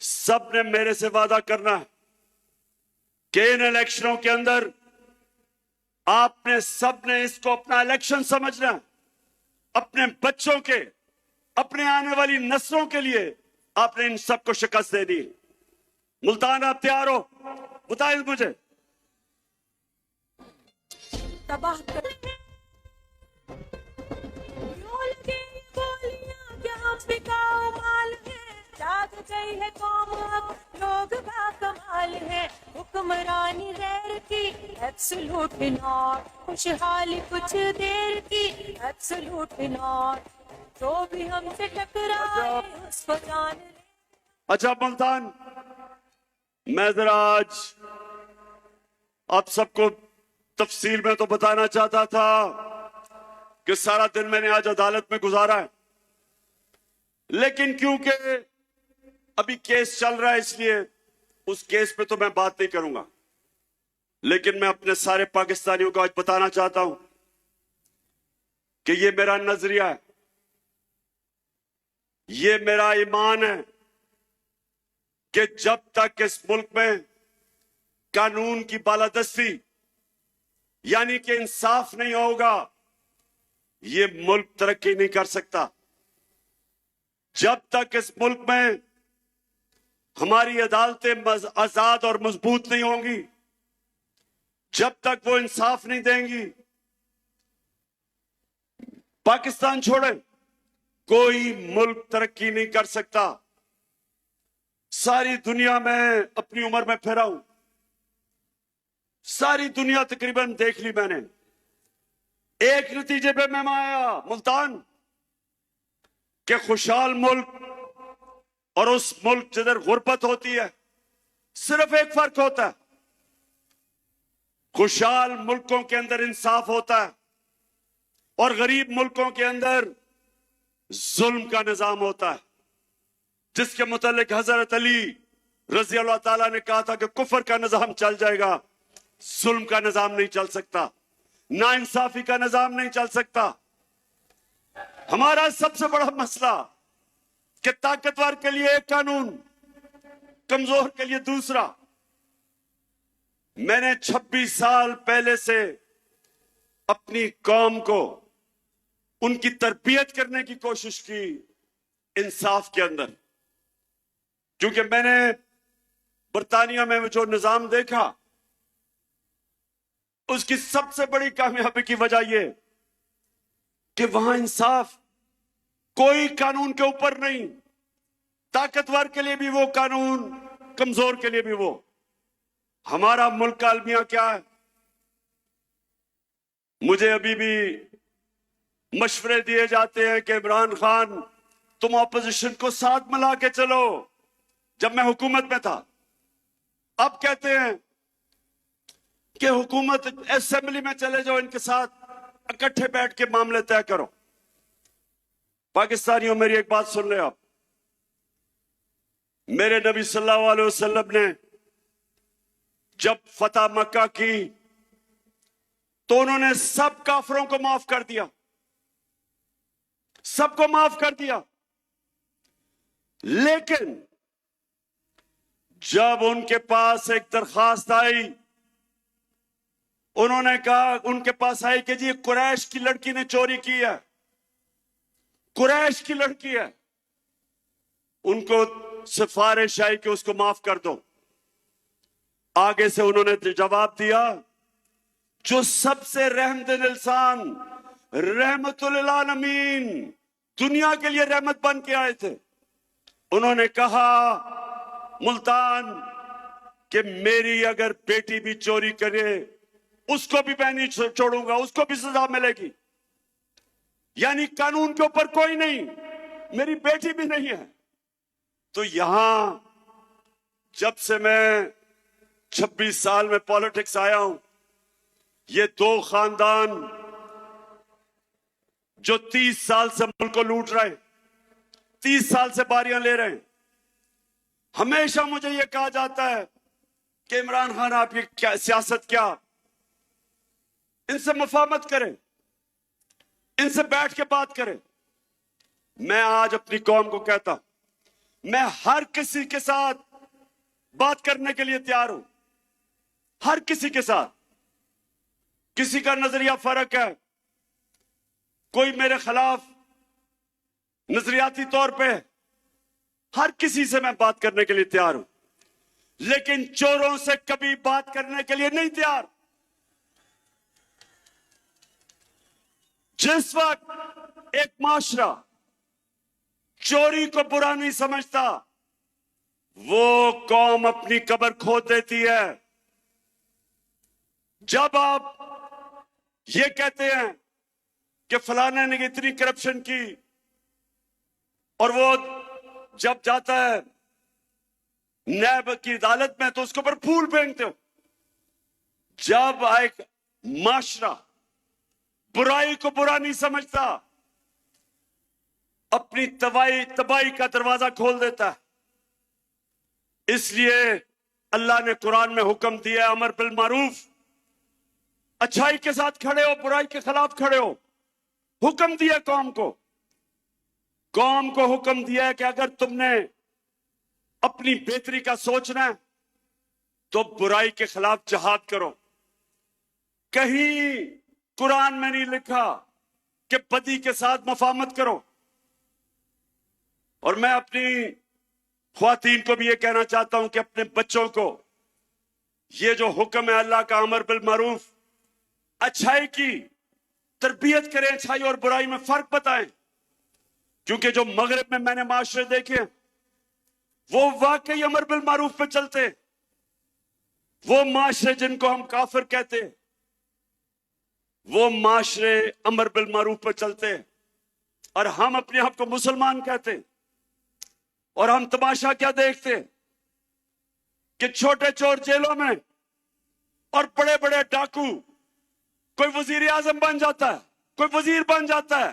F: सबने मेरे से वादा करना है कि इन इलेक्शनों के अंदर आपने सबने इसको अपना इलेक्शन समझना है। अपने बच्चों के, अपने आने वाली नस्लों के लिए आपने इन सबको शिकस्त देनी है। मुल्तान, आप तैयार हो? बताइए मुझे।
G: तबाह कर क्यों लगे ये गोलियां, क्या हम बिकाऊ माल है। जाग गई है कौम, अब लोग बाकमाल है। हुक्मरानी गैर की एब्सोल्यूट नॉट, खुशहाली कुछ देर की एब्सोल्यूट नॉट। जो भी हमसे टकराए उसको जान ले।
F: अच्छा मुल्तान, मैं जरा आज आप सबको तफसील में तो बताना चाहता था कि सारा दिन मैंने आज अदालत में गुजारा है, लेकिन क्योंकि अभी केस चल रहा है इसलिए उस केस पे तो मैं बात नहीं करूंगा। लेकिन मैं अपने सारे पाकिस्तानियों को आज बताना चाहता हूं कि ये मेरा नजरिया है, ये मेरा ईमान है कि जब तक इस मुल्क में कानून की बालादस्ती यानी कि इंसाफ नहीं होगा, ये मुल्क तरक्की नहीं कर सकता। जब तक इस मुल्क में हमारी अदालतें आजाद और मजबूत नहीं होंगी, जब तक वो इंसाफ नहीं देंगी, पाकिस्तान छोड़े कोई मुल्क तरक्की नहीं कर सकता। सारी दुनिया में अपनी उम्र में फिरा हूं, सारी दुनिया तकरीबन देख ली मैंने। एक नतीजे पे मैं आया मुल्तान के खुशहाल मुल्क और उस मुल्क जिधर गुर्बत होती है, सिर्फ एक फर्क होता है, खुशहाल मुल्कों के अंदर इंसाफ होता है और गरीब मुल्कों के अंदर जुल्म का निजाम होता है, जिसके मुतालिक हजरत अली रजी अल्लाह ताला ने कहा था कि कुफर का निजाम चल जाएगा, जुल्म का निजाम नहीं चल सकता, नाइंसाफी का निजाम नहीं चल सकता। हमारा सबसे बड़ा मसला कि ताकतवर के लिए एक कानून, कमजोर के लिए दूसरा। मैंने 26 साल पहले से अपनी कौम को उनकी तरबियत करने की कोशिश की इंसाफ के अंदर, क्योंकि मैंने बरतानिया में जो निजाम देखा उसकी सबसे बड़ी कामयाबी की वजह यह कि वहां इंसाफ कोई कानून के ऊपर नहीं, ताकतवर के लिए भी वो कानून, कमजोर के लिए भी वो। हमारा मुल्क का अलमिया क्या है? मुझे अभी भी मशवरे दिए जाते हैं कि इमरान खान तुम ऑपोजिशन को साथ मिला के चलो। जब मैं हुकूमत में था, अब कहते हैं कि हुकूमत असेंबली में चले जाओ, इनके साथ इकट्ठे बैठ के मामले तय करो। पाकिस्तानियों, मेरी एक बात सुन ले आप। मेरे नबी सल्लल्लाहु अलैहि वसल्लम ने जब फतह मक्का की तो उन्होंने सब काफिरों को माफ कर दिया, सबको माफ कर दिया। लेकिन जब उनके पास एक दरखास्त आई, उन्होंने कहा, उनके पास आई कि जी कुरैश की लड़की ने चोरी की है, कुरैश की लड़की है, उनको सिफारिश आई कि उसको माफ कर दो। आगे से उन्होंने जवाब दिया, जो सबसे रहमदिल इंसान, रहमतुल आलमीन, दुनिया के लिए रहमत बन के आए थे, उन्होंने कहा, मुल्तान कि मेरी अगर बेटी भी चोरी करे उसको भी मैं नहीं छोड़ूंगा, उसको भी सजा मिलेगी। यानी कानून के ऊपर कोई नहीं, मेरी बेटी भी नहीं है। तो यहां जब से मैं 26 साल में पॉलिटिक्स आया हूं, ये दो खानदान जो 30 साल से मुल्क को लूट रहे हैं, 30 साल से बारियां ले रहे हैं, हमेशा मुझे यह कहा जाता है कि इमरान खान आप ये क्या सियासत, क्या इनसे मुफाहमत करें, इनसे बैठ के बात करें। मैं आज अपनी कौम को कहता हूं, मैं हर किसी के साथ बात करने के लिए तैयार हूं, हर किसी के साथ। किसी का नजरिया फर्क है, कोई मेरे खिलाफ नजरियाती तौर पे, हर किसी से मैं बात करने के लिए तैयार हूं, लेकिन चोरों से कभी बात करने के लिए नहीं तैयार। जिस वक्त एक माशरा चोरी को बुरा नहीं समझता, वो कौम अपनी कब्र खोद देती है। जब आप ये कहते हैं कि फलाने ने इतनी करप्शन की, और वो जब जाता है न्याय की अदालत में तो उसके ऊपर फूल फेंकते हो। जब एक माशरा बुराई को बुरा नहीं समझता, अपनी तबाही का दरवाजा खोल देता है। इसलिए अल्लाह ने कुरान में हुक्म दिया है, अमर बिल मारूफ, अच्छाई के साथ खड़े हो, बुराई के खिलाफ खड़े हो। हुक्म दिया कौम को हुक्म दिया है कि अगर तुमने अपनी बेहतरी का सोचना है तो बुराई के खिलाफ जिहाद करो। कहीं कुरान में नहीं लिखा कि बदी के साथ मुफाहमत करो। और मैं अपनी ख्वातीन को भी ये कहना चाहता हूं कि अपने बच्चों को ये जो हुक्म है अल्लाह का, अमर बिल मारूफ, अच्छाई की तरबियत करें, अच्छाई और बुराई में फर्क बताएं। क्योंकि जो मगरिब में मैंने माशरे देखे वो वाकई अमर बिल मारूफ पे चलते, वो माशरे जिनको हम काफिर कहते, वो माशरे अमर बिल मारूफ पे चलते, और हम अपने आप को मुसलमान कहते। और हम तमाशा क्या देखते कि छोटे चोर जेलों में और बड़े बड़े डाकू, कोई वजीर आजम बन जाता है, कोई वजीर बन जाता है,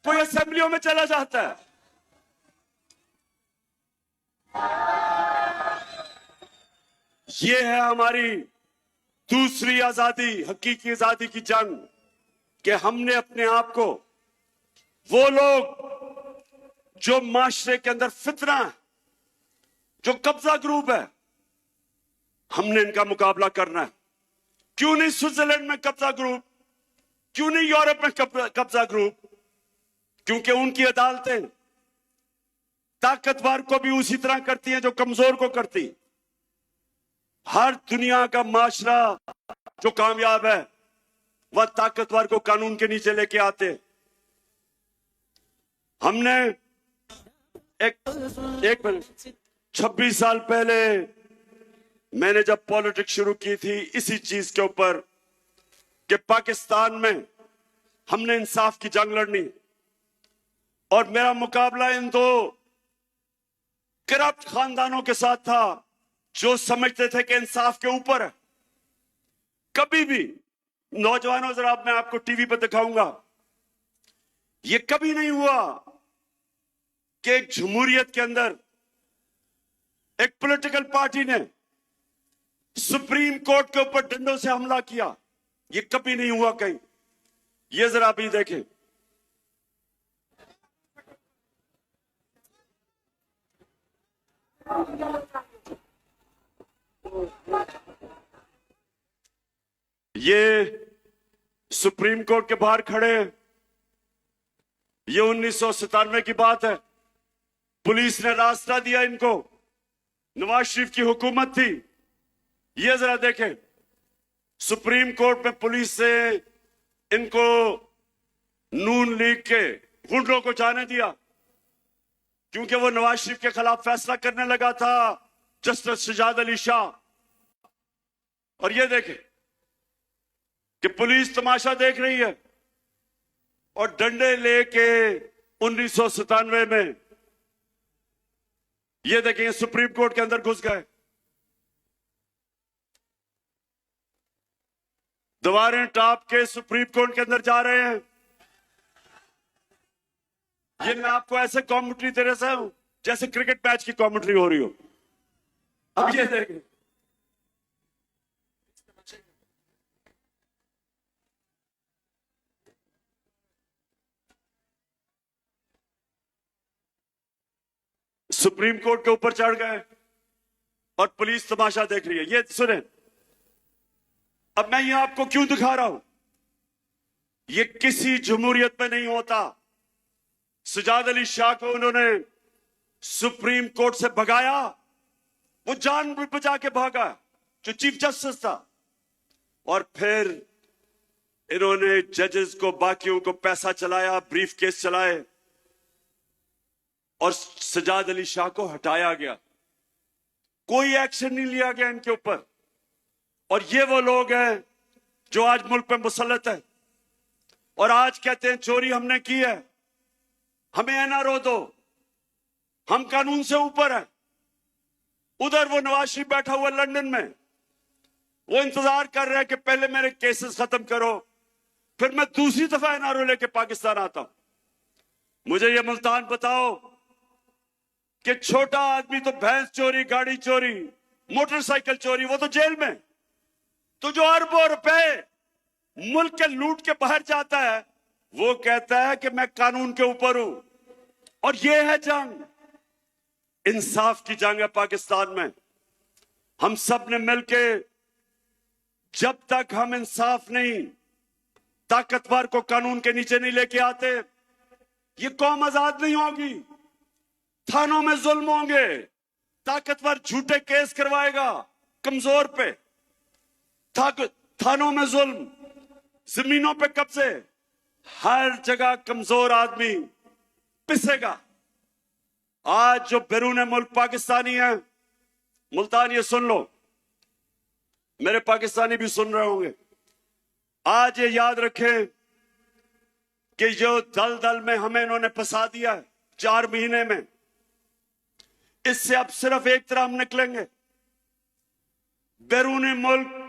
F: कोई असेंबलियों में चला जाता है। ये है हमारी दूसरी आजादी, हकीकी आजादी की जंग, कि हमने अपने आप को, वो लोग जो माशरे के अंदर फितना है, जो कब्जा ग्रुप है, हमने इनका मुकाबला करना है। क्यों नहीं स्विट्जरलैंड में कब्जा ग्रुप, क्यों नहीं यूरोप में कब्जा ग्रुप? क्योंकि उनकी अदालतें ताकतवर को भी उसी तरह करती हैं जो कमजोर को करती। हर दुनिया का माशरा जो कामयाब है वह ताकतवर को कानून के नीचे लेके आते। हमने एक मिनट, 26 साल पहले मैंने जब पॉलिटिक्स शुरू की थी इसी चीज के ऊपर कि पाकिस्तान में हमने इंसाफ की जंग लड़नी, और मेरा मुकाबला इन दो करप्ट खानदानों के साथ था जो समझते थे कि इंसाफ के ऊपर है। कभी भी नौजवानों, जरा मैं आपको टीवी पर दिखाऊंगा, ये कभी नहीं हुआ कि एक जमहूरियत के अंदर एक पॉलिटिकल पार्टी ने सुप्रीम कोर्ट के ऊपर डंडों से हमला किया। ये कभी नहीं हुआ कहीं। ये जरा अभी देखें, ये सुप्रीम कोर्ट के बाहर खड़े हैं। ये 1997 की बात है। पुलिस ने रास्ता दिया इनको, नवाज शरीफ की हुकूमत थी। ये जरा देखें, सुप्रीम कोर्ट में पुलिस से इनको नून लीग के गुंडों को जाने दिया, क्योंकि वो नवाज शरीफ के खिलाफ फैसला करने लगा था जस्टिस सजाद अली शाह। और ये देखें कि पुलिस तमाशा देख रही है और डंडे लेके 1997 में ये देखें सुप्रीम कोर्ट के अंदर घुस गए, दीवारें टाप के सुप्रीम कोर्ट के अंदर जा रहे हैं। ये मैं आपको ऐसे कमेंट्री दे रहा हूं जैसे क्रिकेट मैच की कमेंट्री हो रही हो। अब ये देखें, सुप्रीम कोर्ट के ऊपर चढ़ गए और पुलिस तमाशा देख रही है। ये सुने, अब मैं ये आपको क्यों दिखा रहा हूं, ये किसी जमहूरियत में नहीं होता। सजाद अली शाह को उन्होंने सुप्रीम कोर्ट से भगाया, वो जान भी बचा के भागा, जो चीफ जस्टिस था, और फिर इन्होंने जजेस को, बाकियों को पैसा चलाया, ब्रीफ केस चलाए और सजाद अली शाह को हटाया गया। कोई एक्शन नहीं लिया गया इनके ऊपर। और ये वो लोग हैं जो आज मुल्क पे मुसल्लत है और आज कहते हैं चोरी हमने की है, हमें एनआरओ दो, हम कानून से ऊपर है। उधर वो नवाज शरीफ बैठा हुआ लंदन में, वो इंतजार कर रहा है कि पहले मेरे केसेस खत्म करो, फिर मैं दूसरी दफा एनआरओ लेके पाकिस्तान आता हूं। मुझे ये मुल्तान बताओ कि छोटा आदमी तो भैंस चोरी, गाड़ी चोरी, मोटरसाइकिल चोरी, वो तो जेल में। तो जो अरबों रुपए मुल्क के लूट के बाहर जाता है, वो कहता है कि मैं कानून के ऊपर हूं। और ये है जंग, इंसाफ की जंग है पाकिस्तान में। हम सब ने मिलके, जब तक हम इंसाफ नहीं, ताकतवर को कानून के नीचे नहीं लेके आते, ये कौम आजाद नहीं होगी। थानों में जुल्म होंगे, ताकतवर झूठे केस करवाएगा कमजोर पे, थानों में जुल्म, जमीनों पे कब्जे, हर जगह कमजोर आदमी पिसेगा। आज जो बैरून मुल्क पाकिस्तानी है, मुल्तान ये सुन लो, मेरे पाकिस्तानी भी सुन रहे होंगे, आज ये याद रखें कि जो दल दल में हमें इन्होंने फंसा दिया है 4 महीने में, इससे अब सिर्फ एक तरह हम निकलेंगे। बैरून मुल्क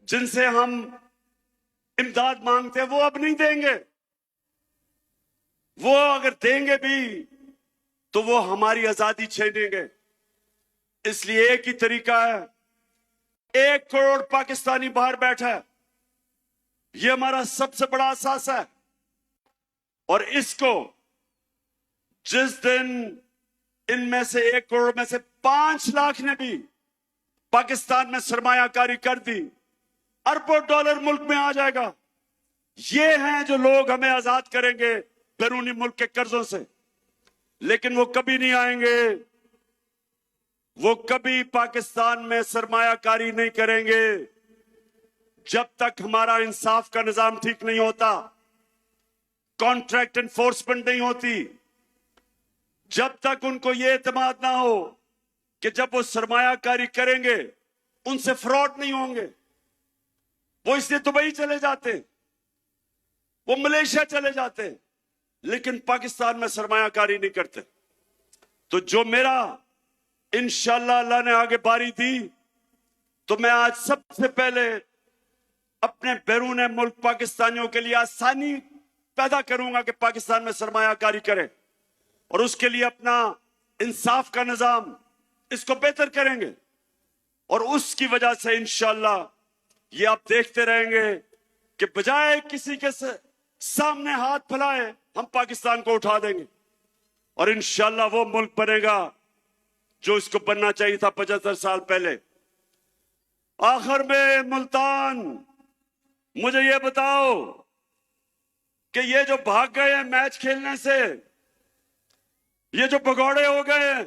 F: जिनसे हम इमदाद मांगते हैं, वो अब नहीं देंगे। वो अगर देंगे भी तो वो हमारी आजादी छीनेंगे। इसलिए एक ही तरीका है, 1 करोड़ पाकिस्तानी बाहर बैठा है, ये हमारा सबसे बड़ा असास है। और इसको जिस दिन इनमें से 1 करोड़ में से 5 लाख ने भी पाकिस्तान में सरमायाकारी कर दी, अरबों डॉलर मुल्क में आ जाएगा। ये हैं जो लोग हमें आजाद करेंगे बैरूनी मुल्क के कर्जों से। लेकिन वो कभी नहीं आएंगे, वो कभी पाकिस्तान में सरमायाकारी नहीं करेंगे जब तक हमारा इंसाफ का निजाम ठीक नहीं होता, कॉन्ट्रैक्ट एनफोर्समेंट नहीं होती, जब तक उनको ये एतमाद ना हो कि जब वो सरमायाकारी करेंगे उनसे फ्रॉड नहीं होंगे। वो इसलिए दुबई चले जाते, वो मलेशिया चले जाते, लेकिन पाकिस्तान में सरमायाकारी नहीं करते। तो जो मेरा इंशाअल्लाह अल्लाह ने आगे बारी दी, तो मैं आज सबसे पहले अपने बैरून मुल्क पाकिस्तानियों के लिए आसानी पैदा करूंगा कि पाकिस्तान में सरमायाकारी करें, और उसके लिए अपना इंसाफ का निजाम इसको बेहतर करेंगे। और उसकी वजह से इंशाअल्लाह ये आप देखते रहेंगे कि बजाय किसी के सामने हाथ फैलाए, हम पाकिस्तान को उठा देंगे और इंशाअल्लाह वो मुल्क बनेगा जो इसको बनना चाहिए था 75 साल पहले। आखिर में मुल्तान, मुझे ये बताओ कि ये जो भाग गए हैं मैच खेलने से, ये जो भगौड़े हो गए हैं,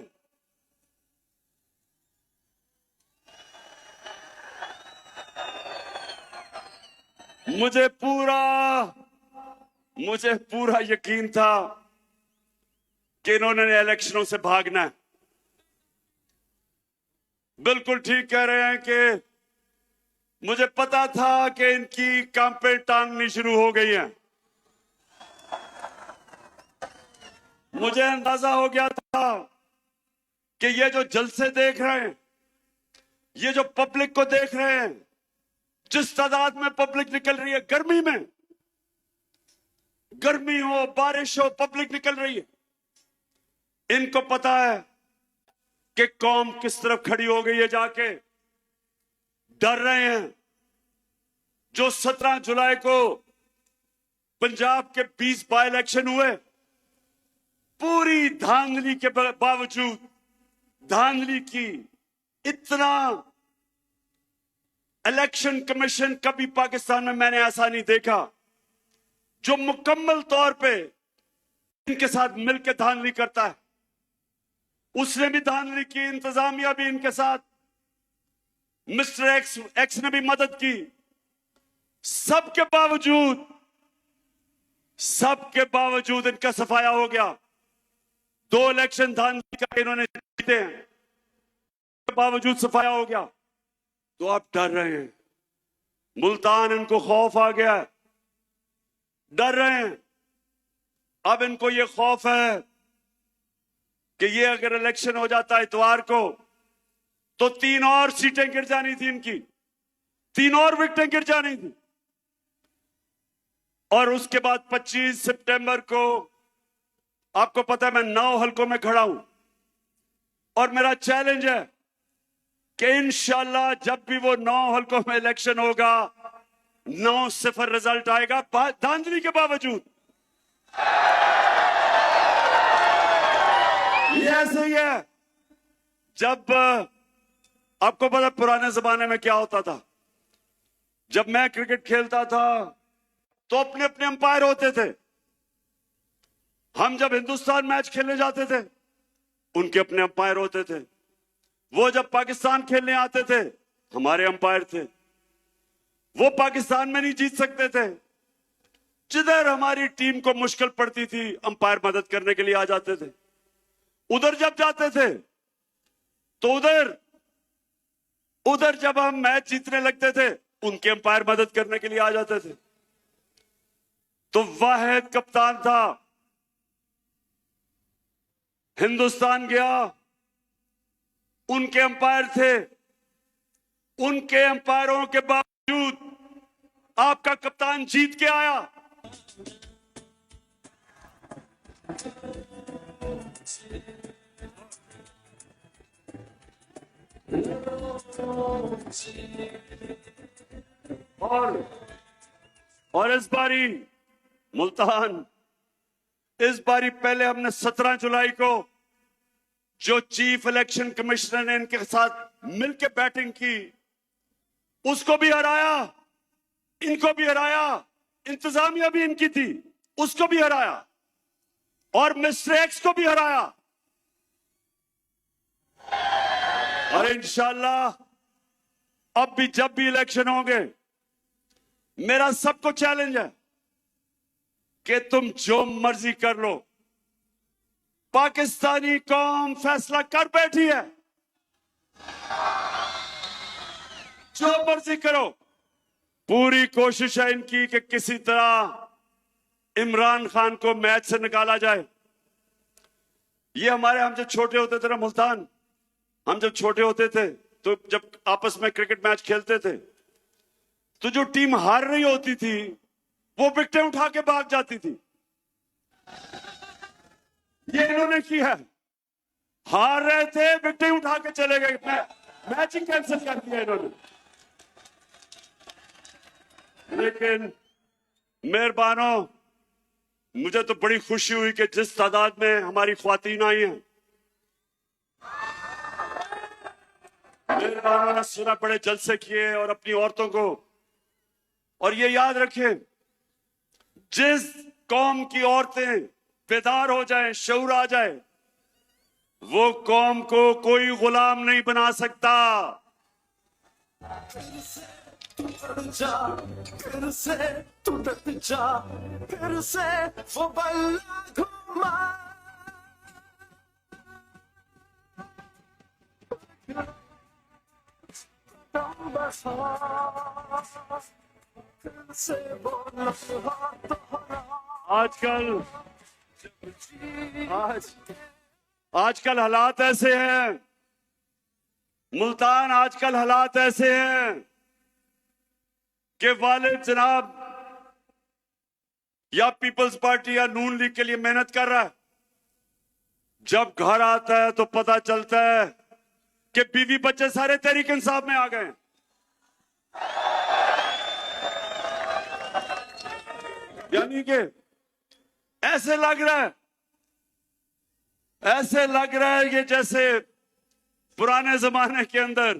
F: मुझे पूरा यकीन था कि इन्होंने इलेक्शनों से भागना है। बिल्कुल ठीक कह रहे हैं कि मुझे पता था कि इनकी कांपे टांगनी शुरू हो गई है। मुझे अंदाजा हो गया था कि ये जो जलसे देख रहे हैं, ये जो पब्लिक को देख रहे हैं, जिस तादाद में पब्लिक निकल रही है, गर्मी में, गर्मी हो बारिश हो, पब्लिक निकल रही है, इनको पता है कि कौम किस तरफ खड़ी हो गई है। जाके डर रहे हैं। जो 17 जुलाई को पंजाब के 20 बाई इलेक्शन हुए, पूरी धांधली के बावजूद, धांधली की, इतना इलेक्शन कमीशन कभी पाकिस्तान में मैंने ऐसा नहीं देखा जो मुकम्मल तौर पे इनके साथ मिलकर धांधली करता है। उसने भी धांधली की, इंतजामिया भी इनके साथ, मिस्टर एक्स ने भी मदद की। सबके बावजूद इनका सफाया हो गया। 2 इलेक्शन धांधली का इन्होंने जीते हैं, के बावजूद सफाया हो गया। तो आप डर रहे हैं, मुल्तान इनको खौफ आ गया है, डर रहे हैं। अब इनको ये खौफ है कि ये अगर इलेक्शन हो जाता है इतवार को, तो 3 और सीटें गिर जानी थी इनकी, 3 और विकेटें गिर जानी थी। और उसके बाद 25 सितंबर को, आपको पता है मैं 9 हलकों में खड़ा हूं, और मेरा चैलेंज है कि इंशाल्लाह जब भी वो 9 हलकों में इलेक्शन होगा, 9-0 रिजल्ट आएगा, धांधली के बावजूद। ये ऐसे ही है। जब आपको पता पुराने जमाने में क्या होता था, जब मैं क्रिकेट खेलता था तो अपने अपने अंपायर होते थे। हम जब हिंदुस्तान मैच खेलने जाते थे, उनके अपने अंपायर होते थे। वो जब पाकिस्तान खेलने आते थे, हमारे अंपायर थे। वो पाकिस्तान में नहीं जीत सकते थे। जिधर हमारी टीम को मुश्किल पड़ती थी, अंपायर मदद करने के लिए आ जाते थे। उधर जब जाते थे तो उधर जब हम मैच जीतने लगते थे, उनके अंपायर मदद करने के लिए आ जाते थे। तो वाहिद कप्तान था, हिंदुस्तान गया, उनके अंपायर थे। उनके अंपायरों के बावजूद आपका कप्तान जीत के आया। और इस बारी मुल्तान, इस बारी पहले हमने 17 जुलाई को जो चीफ इलेक्शन कमिश्नर ने इनके साथ मिलकर बैटिंग की, उसको भी हराया, इनको भी हराया, इंतजामिया भी इनकी थी, उसको भी हराया, और मिस्टर एक्स को भी हराया। और इंशाल्लाह अब भी जब भी इलेक्शन होंगे, मेरा सबको चैलेंज है कि तुम जो मर्जी कर लो, पाकिस्तानी कौम फैसला कर बैठी है। जो मर्जी करो, पूरी कोशिश है इनकी कि किसी तरह इमरान खान को मैच से निकाला जाए। ये हम जब छोटे होते थे ना मुल्तान, हम जब छोटे होते थे तो जब आपस में क्रिकेट मैच खेलते थे, तो जो टीम हार रही होती थी वो विकेटें उठा के भाग जाती थी। ये इन्होंने किया, हार रहे थे, विकेटें उठा के चले गए, मैच ही कैंसिल कर दिया इन्होंने। लेकिन मेहरबानो, मुझे तो बड़ी खुशी हुई कि जिस तादाद में हमारी ख्वातीन आई हैं, मेहरबानों ने सुना, बड़े जलसे किए और अपनी औरतों को। और ये याद रखें, जिस कौम की औरतें बेदार हो जाएं, शऊर आ जाए, वो कौम को कोई गुलाम नहीं बना सकता।
D: फिर से तू डट जा, फिर से वो बल्ला घुमा।
F: आजकल हालात ऐसे हैं, मुल्तान आजकल हालात ऐसे हैं कि वालिद जनाब या पीपल्स पार्टी या नून लीग के लिए मेहनत कर रहा है, जब घर आता है तो पता चलता है कि बीवी बच्चे सारे तहरीक इंसाफ में आ गए। यानी कि ऐसे लग रहा है कि जैसे पुराने जमाने के अंदर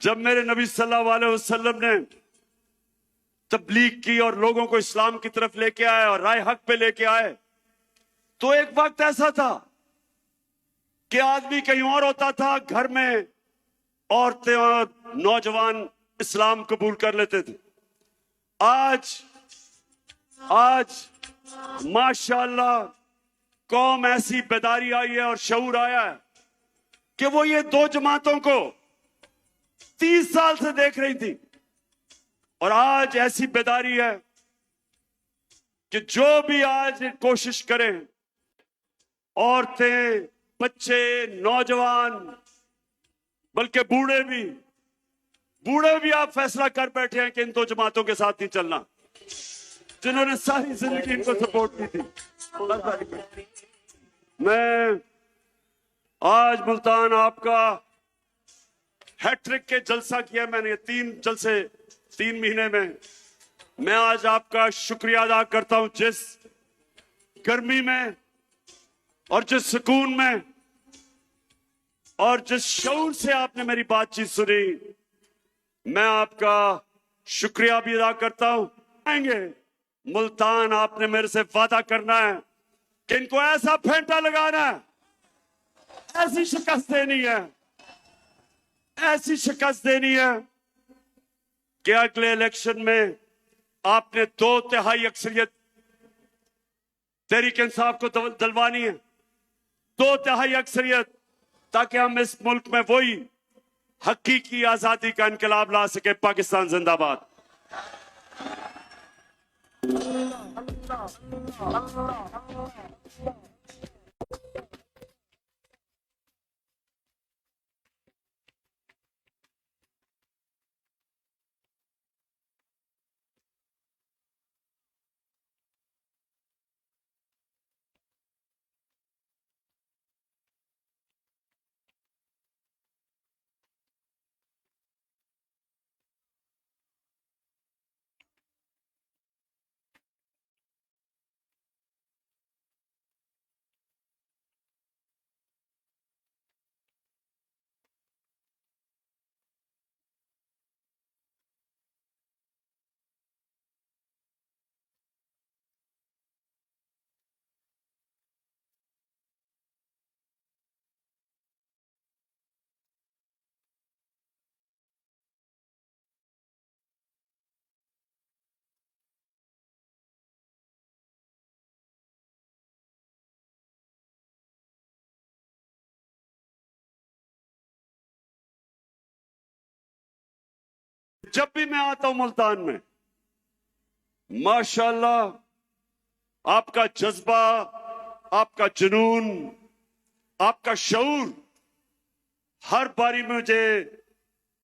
F: जब मेरे नबी सल्लल्लाहु अलैहि वसल्लम ने तबलीग की और लोगों को इस्लाम की तरफ लेके आए और राय हक पे लेके आए, तो एक वक्त ऐसा था कि आदमी कहीं और होता था, घर में औरतें और नौजवान इस्लाम कबूल कर लेते थे। आज माशाअल्लाह कौम ऐसी बेदारी आई है और शऊर आया है कि वो ये दो जमातों को 30 साल से देख रही थी, और आज ऐसी बेदारी है कि जो भी आज कोशिश करें, औरतें, बच्चे, नौजवान, बल्कि बूढ़े भी आप फैसला कर बैठे हैं कि इन दो जमातों के साथ नहीं चलना, जिन्होंने सारी जिंदगी इनको सपोर्ट की थी। मैं आज मुल्तान आपका हैट्रिक के जलसा किया मैंने, 3 जलसे 3 महीने में। मैं आज आपका शुक्रिया अदा करता हूं, जिस गर्मी में और जिस सुकून में और जिस शऊर से आपने मेरी बातचीत सुनी, मैं आपका शुक्रिया भी अदा करता हूं। आएंगे मुल्तान, आपने मेरे से वादा करना है कि इनको ऐसा फेंटा लगाना है, ऐसी शिकस्त देनी है कि अगले इलेक्शन में आपने 2/3 अक्सरियत तहरीक इंसाफ को दिलवानी है, 2/3 अक्सरियत, ताकि हम इस मुल्क में वही हकीकी आजादी का इनकलाब ला सके। पाकिस्तान जिंदाबाद। जब भी मैं आता हूं मुल्तान में, माशाअल्लाह आपका जज्बा, आपका जुनून, आपका शऊर हर बारी मुझे